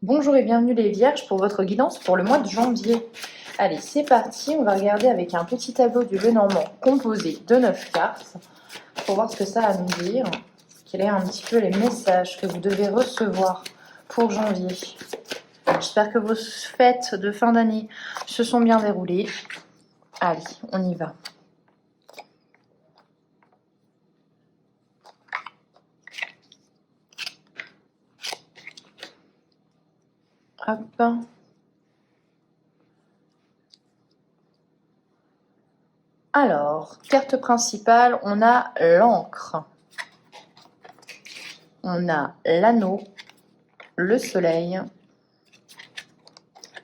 Bonjour et bienvenue les Vierges pour votre guidance pour le mois de janvier. Allez, c'est parti, on va regarder avec un petit tableau du Lenormand composé de 9 cartes pour voir ce que ça a à nous dire. Quels sont un petit peu les messages que vous devez recevoir pour janvier. J'espère que vos fêtes de fin d'année se sont bien déroulées. Allez, on y va. Hop. Alors, carte principale, on a l'encre. On a l'anneau, le soleil,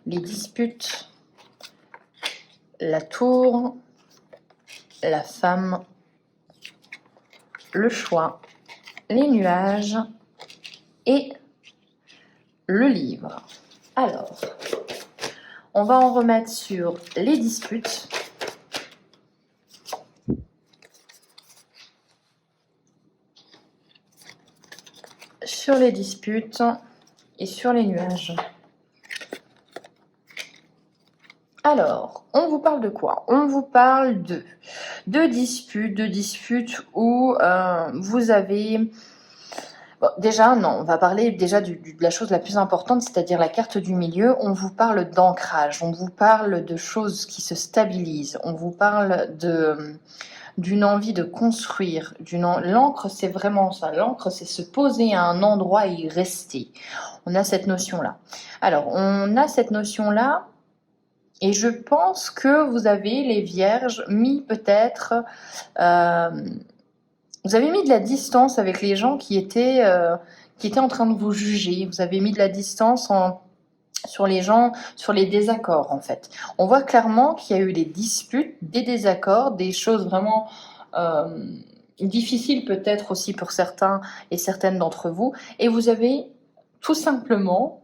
les disputes, la tour, la femme, le choix, les nuages et le livre. Alors, on va en remettre sur les disputes. Sur les disputes et sur les nuages. Alors, on vous parle de quoi? On vous parle de disputes où vous avez... Bon, déjà, non, on va parler déjà de la chose la plus importante, c'est-à-dire la carte du milieu. On vous parle d'ancrage, on vous parle de choses qui se stabilisent, on vous parle d'une envie de construire. L'encre, c'est vraiment ça. L'encre, c'est se poser à un endroit et y rester. On a cette notion-là. Alors, on a cette notion-là, et je pense que vous avez, les Vierges, mis peut-être... vous avez mis de la distance avec les gens qui étaient en train de vous juger. Vous avez mis de la distance sur les gens, sur les désaccords en fait. On voit clairement qu'il y a eu des disputes, des désaccords, des choses vraiment difficiles peut-être aussi pour certains et certaines d'entre vous. Et vous avez tout simplement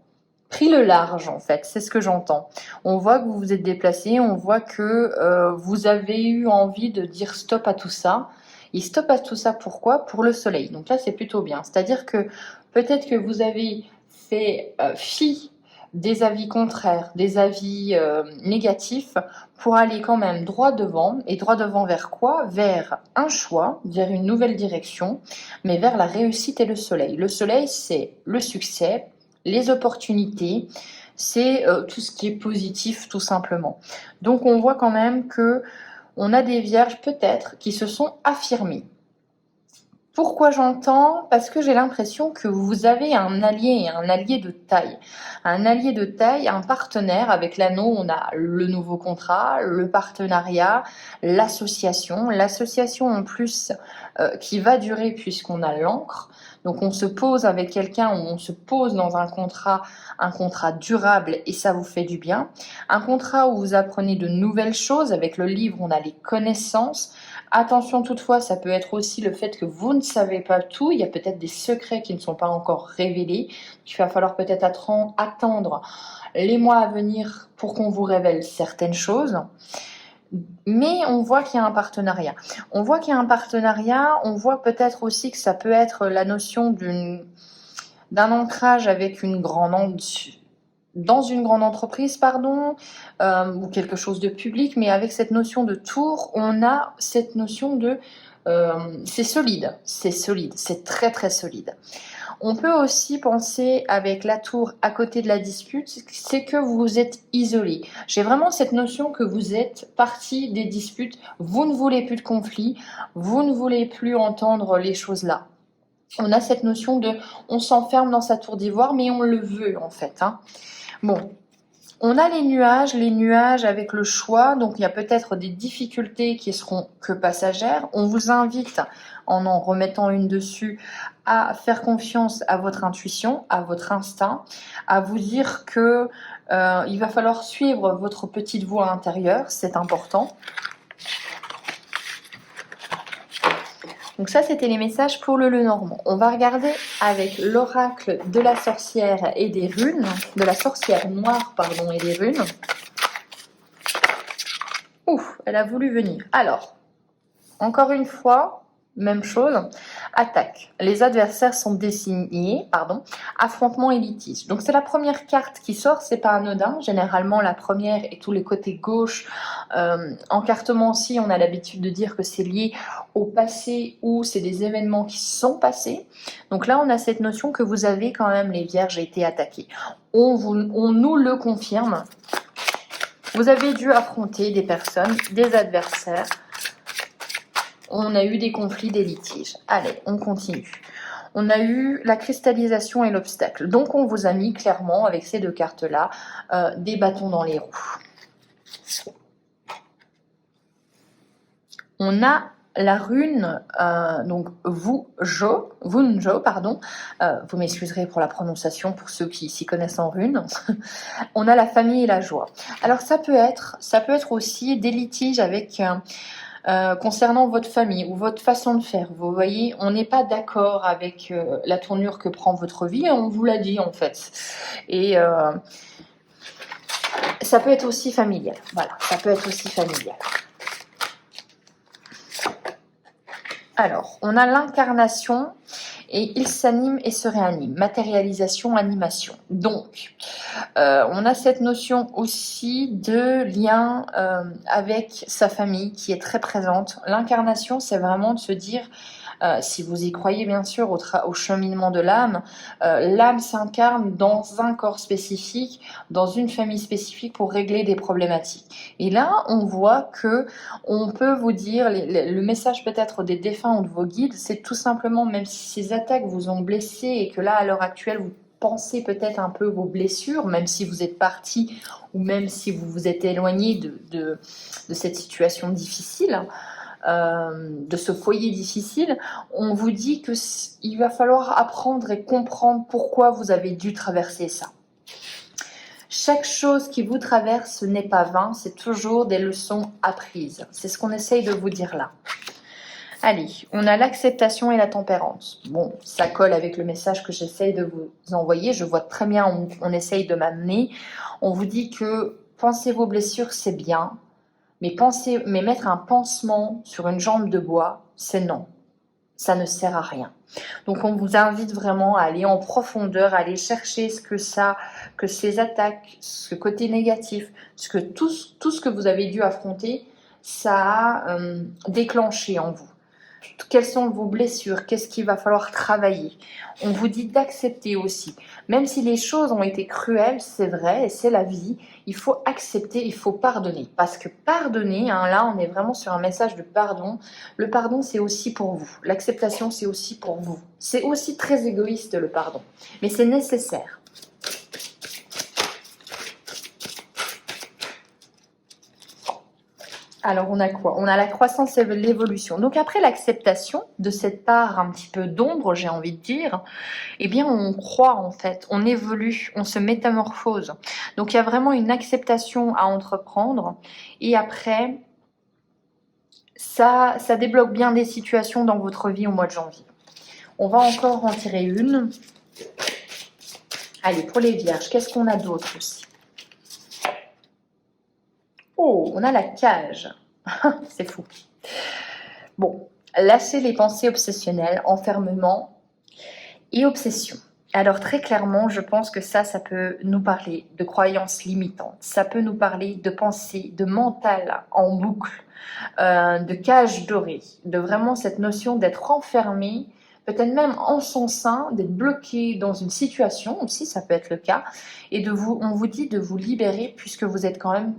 pris le large en fait, c'est ce que j'entends. On voit que vous vous êtes déplacé, on voit que vous avez eu envie de dire stop à tout ça. Et stop à tout ça, pourquoi? Pour le soleil. Donc là, c'est plutôt bien. C'est-à-dire que peut-être que vous avez fait fi des avis contraires, des avis négatifs, pour aller quand même droit devant. Et droit devant vers quoi? Vers un choix, vers une nouvelle direction, mais vers la réussite et le soleil. Le soleil, c'est le succès, les opportunités, c'est tout ce qui est positif, tout simplement. Donc on voit quand même que on a des vierges peut-être qui se sont affirmées. Pourquoi j'entends? Parce que j'ai l'impression que vous avez un allié de taille. Un allié de taille, un partenaire. Avec l'anneau, on a le nouveau contrat, le partenariat, l'association. L'association en plus qui va durer puisqu'on a l'encre. Donc on se pose avec quelqu'un, on se pose dans un contrat durable et ça vous fait du bien. Un contrat où vous apprenez de nouvelles choses. Avec le livre, on a les connaissances. Attention toutefois, ça peut être aussi le fait que vous ne savez pas tout. Il y a peut-être des secrets qui ne sont pas encore révélés. Il va falloir peut-être attendre les mois à venir pour qu'on vous révèle certaines choses. Mais on voit qu'il y a un partenariat. On voit qu'il y a un partenariat. On voit peut-être aussi que ça peut être la notion d'un ancrage avec dans une grande entreprise, ou quelque chose de public, mais avec cette notion de tour, on a cette notion de... c'est solide, c'est très très solide. On peut aussi penser avec la tour à côté de la dispute, c'est que vous êtes isolé. J'ai vraiment cette notion que vous êtes parti des disputes, vous ne voulez plus de conflit, vous ne voulez plus entendre les choses là. On a cette notion de... on s'enferme dans sa tour d'ivoire, mais on le veut en fait. Bon, on a les nuages avec le choix, donc il y a peut-être des difficultés qui seront que passagères. On vous invite, en remettant une dessus, à faire confiance à votre intuition, à votre instinct, à vous dire que il va falloir suivre votre petite voix intérieure, c'est important. Donc ça, c'était les messages pour le Lenormand. On va regarder avec l'oracle de la sorcière et des runes, de la sorcière noire, pardon, et des runes. Ouf, elle a voulu venir. Alors, encore une fois, même chose. Attaque. Les adversaires sont désignés, affrontement et litige. Donc c'est la première carte qui sort, c'est pas anodin. Généralement la première et tous les côtés gauche. Encartement aussi, on a l'habitude de dire que c'est lié au passé ou c'est des événements qui sont passés. Donc là on a cette notion que vous avez quand même, les vierges, été attaqués. On nous le confirme. Vous avez dû affronter des personnes, des adversaires. On a eu des conflits, des litiges. Allez, on continue. On a eu la cristallisation et l'obstacle. Donc, on vous a mis clairement, avec ces deux cartes-là, des bâtons dans les roues. On a la rune, donc Vunjo, vous m'excuserez pour la prononciation pour ceux qui s'y connaissent en rune. On a la famille et la joie. Alors, ça peut être aussi des litiges avec... concernant votre famille ou votre façon de faire. Vous voyez, on n'est pas d'accord avec la tournure que prend votre vie, on vous l'a dit en fait. Et ça peut être aussi familial. Voilà, ça peut être aussi familial. Alors, on a l'incarnation et il s'anime et se réanime. Matérialisation, animation. Donc, on a cette notion aussi de lien avec sa famille qui est très présente. L'incarnation, c'est vraiment de se dire, si vous y croyez bien sûr au cheminement de l'âme, l'âme s'incarne dans un corps spécifique, dans une famille spécifique pour régler des problématiques. Et là, on voit que on peut vous dire, le message peut-être des défunts ou de vos guides, c'est tout simplement, même si ces attaques vous ont blessé et que là, à l'heure actuelle, vous pensez peut-être un peu vos blessures, même si vous êtes parti ou même si vous vous êtes éloigné de cette situation difficile, de ce foyer difficile, on vous dit qu'il va falloir apprendre et comprendre pourquoi vous avez dû traverser ça. Chaque chose qui vous traverse n'est pas vain, c'est toujours des leçons apprises. C'est ce qu'on essaye de vous dire là. Allez, on a l'acceptation et la tempérance. Bon, ça colle avec le message que j'essaye de vous envoyer. Je vois très bien, on essaye de m'amener. On vous dit que penser vos blessures, c'est bien. Mais mettre un pansement sur une jambe de bois, c'est non. Ça ne sert à rien. Donc on vous invite vraiment à aller en profondeur, à aller chercher que ces attaques, ce côté négatif, tout ce que vous avez dû affronter, ça a déclenché en vous. Quelles sont vos blessures? Qu'est-ce qu'il va falloir travailler? On vous dit d'accepter aussi. Même si les choses ont été cruelles, c'est vrai, et c'est la vie, il faut accepter, il faut pardonner. Parce que pardonner, là on est vraiment sur un message de pardon. Le pardon, c'est aussi pour vous. L'acceptation, c'est aussi pour vous. C'est aussi très égoïste le pardon. Mais c'est nécessaire. Alors, on a quoi? On a la croissance et l'évolution. Donc, après l'acceptation de cette part un petit peu d'ombre, j'ai envie de dire, eh bien, on croit en fait, on évolue, on se métamorphose. Donc, il y a vraiment une acceptation à entreprendre. Et après, ça débloque bien des situations dans votre vie au mois de janvier. On va encore en tirer une. Allez, pour les vierges, qu'est-ce qu'on a d'autre aussi? Oh, on a la cage. C'est fou. Bon, lâcher les pensées obsessionnelles, enfermement et obsession. Alors très clairement, je pense que ça peut nous parler de croyances limitantes. Ça peut nous parler de pensées, de mental en boucle, de cage dorée, de vraiment cette notion d'être enfermé, peut-être même en son sein, d'être bloqué dans une situation, aussi ça peut être le cas, et on vous dit de vous libérer puisque vous êtes quand même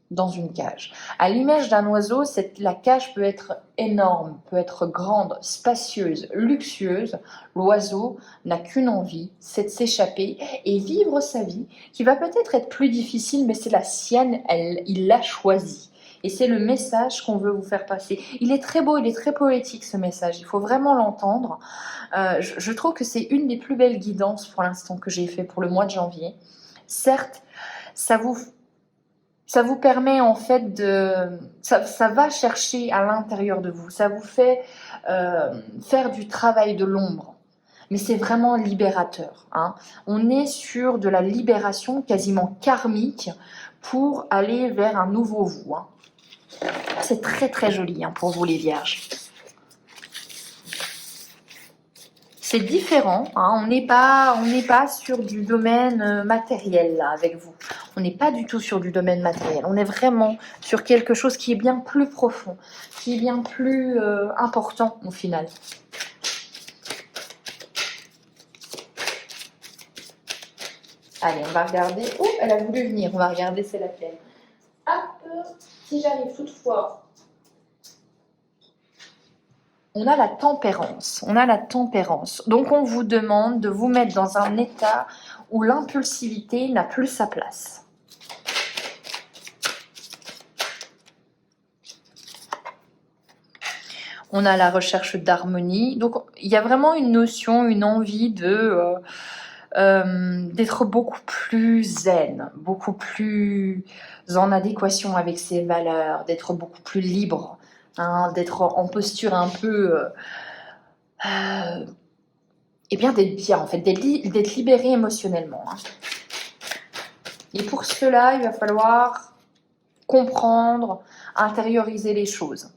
dans une cage. À l'image d'un oiseau, la cage peut être énorme, peut être grande, spacieuse, luxueuse. L'oiseau n'a qu'une envie, c'est de s'échapper et vivre sa vie, qui va peut-être être plus difficile, mais c'est la sienne, il l'a choisie. Et c'est le message qu'on veut vous faire passer. Il est très beau, il est très poétique ce message, il faut vraiment l'entendre. Je trouve que c'est une des plus belles guidances pour l'instant que j'ai fait pour le mois de janvier. Certes, ça vous permet en fait ça va chercher à l'intérieur de vous, ça vous fait faire du travail de l'ombre, mais c'est vraiment libérateur. On est sur de la libération quasiment karmique pour aller vers un nouveau vous. C'est très très joli pour vous les vierges. C'est différent, hein. On n'est pas sur du domaine matériel là avec vous. On n'est pas du tout sur du domaine matériel. On est vraiment sur quelque chose qui est bien plus profond, qui est bien plus important au final. Allez, on va regarder. Oh, elle a voulu venir. On va regarder c'est laquelle. Hop, si j'arrive toutefois. On a la tempérance. On a la tempérance. Donc, on vous demande de vous mettre dans un état où l'impulsivité n'a plus sa place. On a la recherche d'harmonie. Donc, il y a vraiment une notion, une envie d'être beaucoup plus zen, beaucoup plus en adéquation avec ses valeurs, d'être beaucoup plus libre, hein, d'être en posture un peu... et bien d'être bien, en fait, d'être libéré émotionnellement. Hein. Et pour cela, il va falloir comprendre, intérioriser les choses.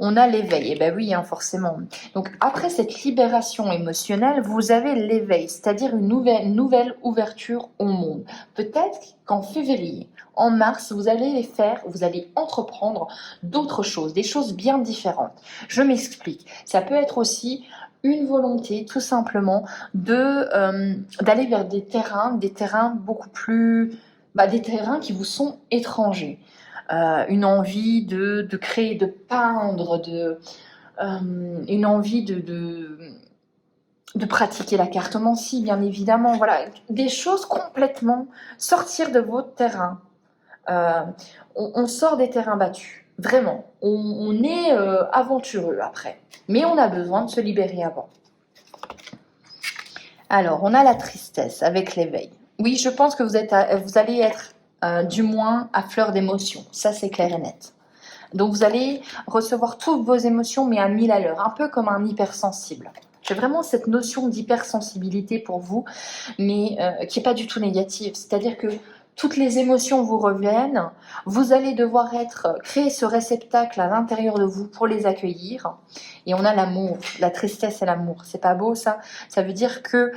On a l'éveil, et ben oui, hein, forcément. Donc après cette libération émotionnelle, vous avez l'éveil, c'est-à-dire une nouvelle ouverture au monde. Peut-être qu'en février, en mars, vous allez entreprendre d'autres choses, des choses bien différentes. Je m'explique. Ça peut être aussi une volonté, tout simplement, d'aller vers des terrains beaucoup plus, des terrains qui vous sont étrangers. Une envie de créer, de peindre, une envie de pratiquer la cartomancie, bien évidemment. Voilà, des choses complètement sortir de votre terrain. On sort des terrains battus, vraiment. On est aventureux après, mais on a besoin de se libérer avant. Alors, on a la tristesse avec l'éveil. Oui, je pense que vous allez être du moins à fleur d'émotion. Ça, c'est clair et net. Donc, vous allez recevoir toutes vos émotions, mais à 1000 à l'heure, un peu comme un hypersensible. J'ai vraiment cette notion d'hypersensibilité pour vous, mais qui n'est pas du tout négative. C'est-à-dire que toutes les émotions vous reviennent, vous allez devoir créer ce réceptacle à l'intérieur de vous pour les accueillir. Et on a l'amour, la tristesse et l'amour. C'est pas beau, ça? Ça veut dire que...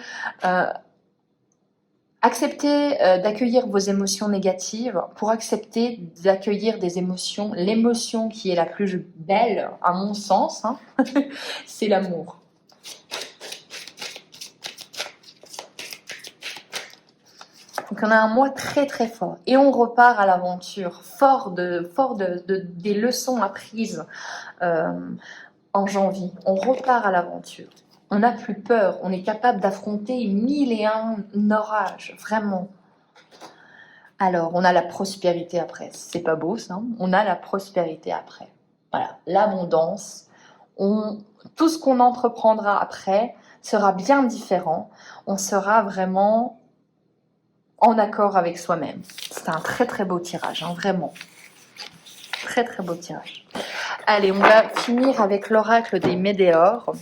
acceptez d'accueillir vos émotions négatives pour accepter d'accueillir des émotions. L'émotion qui est la plus belle, à mon sens, hein, c'est l'amour. Donc on a un mois très très fort et on repart à l'aventure, fort des leçons apprises en janvier. On repart à l'aventure. On n'a plus peur, on est capable d'affronter 1001 orages, vraiment. Alors, on a la prospérité après. C'est pas beau, ça? On a la prospérité après. Voilà, l'abondance. Tout ce qu'on entreprendra après sera bien différent. On sera vraiment en accord avec soi-même. C'est un très très beau tirage, hein, vraiment. Très très beau tirage. Allez, on va finir avec l'oracle des Médéores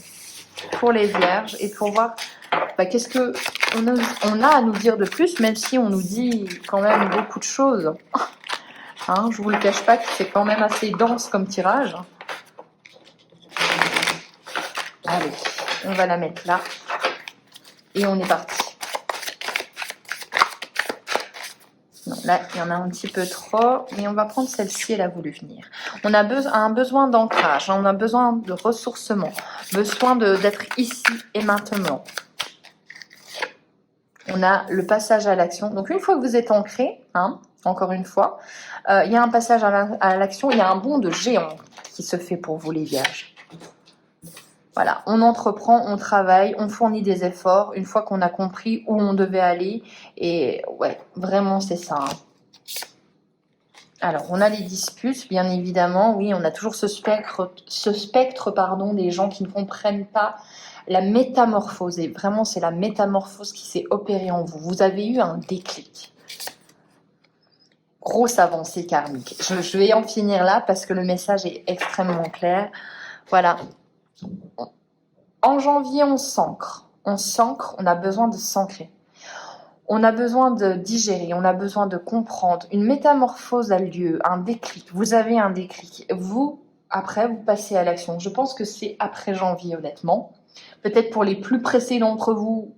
pour les vierges et pour voir qu'est-ce qu'on a à nous dire de plus, même si on nous dit quand même beaucoup de choses. Hein, je ne vous le cache pas que c'est quand même assez dense comme tirage. Allez, on va la mettre là. Et on est parti. Non, là, il y en a un petit peu trop, mais on va prendre celle-ci, elle a voulu venir. On a un besoin d'ancrage, on a besoin de ressourcement, besoin d'être ici et maintenant. On a le passage à l'action. Donc, une fois que vous êtes ancré, hein, encore une fois, il y a un passage à l'action, il y a un bond de géant qui se fait pour vous, les vierges. Voilà, on entreprend, on travaille, on fournit des efforts une fois qu'on a compris où on devait aller. Et ouais, vraiment, c'est ça. Hein. Alors, on a les disputes, bien évidemment. Oui, on a toujours ce spectre des gens qui ne comprennent pas la métamorphose. Et vraiment, c'est la métamorphose qui s'est opérée en vous. Vous avez eu un déclic. Grosse avancée karmique. Je vais en finir là parce que le message est extrêmement clair. Voilà. En janvier, on s'ancre. On a besoin de s'ancrer. On a besoin de digérer, on a besoin de comprendre. Une métamorphose a lieu, un déclic. Vous avez un déclic. Après, vous passez à l'action. Je pense que c'est après janvier, honnêtement. Peut-être pour les plus pressés d'entre vous,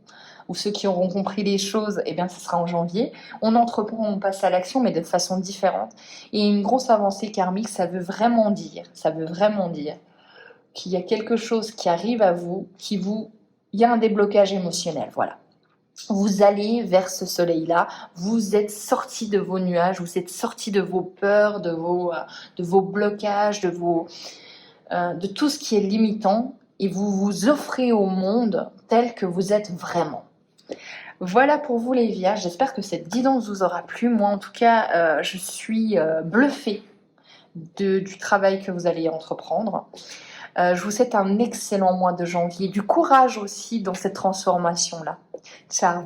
ou ceux qui auront compris les choses, eh bien, ce sera en janvier. On entreprend, on passe à l'action, mais de façon différente. Et une grosse avancée karmique, ça veut vraiment dire qu'il y a quelque chose qui arrive à vous, il y a un déblocage émotionnel, voilà. Vous allez vers ce soleil-là, vous êtes sorti de vos nuages, vous êtes sorti de vos peurs, de vos blocages, de tout ce qui est limitant, et vous vous offrez au monde tel que vous êtes vraiment. Voilà pour vous les Vierges, j'espère que cette guidance vous aura plu. Moi en tout cas, je suis bluffée du travail que vous allez entreprendre. Je vous souhaite un excellent mois de janvier, du courage aussi dans cette transformation-là. Ciao.